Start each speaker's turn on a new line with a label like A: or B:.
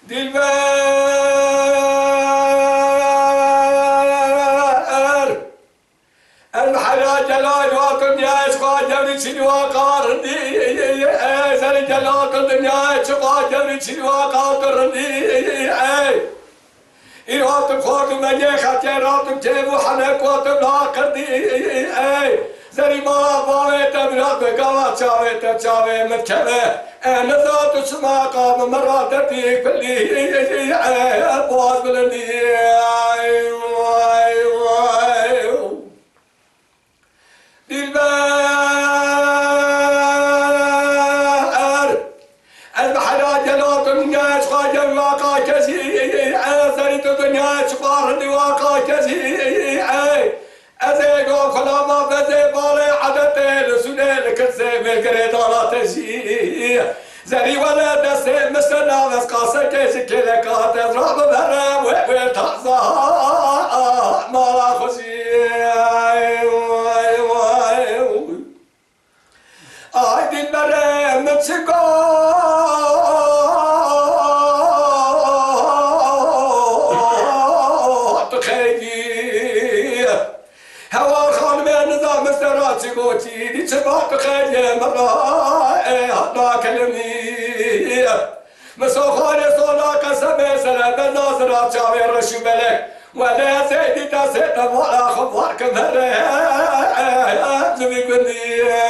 A: دلبر المحلا جلال وقت الدنيا اشقى جبري شنو وقار زل جلال الدنيا اشقى جبري شنو وقار إيراتم خورتم نجي خاتي راتم تيبو حنك واتم لاقر زري ما باويتم رات بقاوة شاويتم متكبه أنا ذات سما قام مرات تيك بلي أبواز بلندي دلبر المحلا جلات الناس خاجم واقع كزي زريت الدنيا شقار واقع كزي أزيقو كلاما بزي بالي عدتين سنين كزي بالقريد على تزي زري ولا دسي مستنا بس قاسة كيسي كذا كاتز راب برام ويبير تحظى مالا خزي عيد المرام متسقى هوا خان من نظام السرات قوتي دي سباق خير مرة هلا كلمني مسوخاني صولا قسم سلام بالناظرات شاوي رشو ملك ولا زيدي تسيت ولا خفار كمهر زمي قلني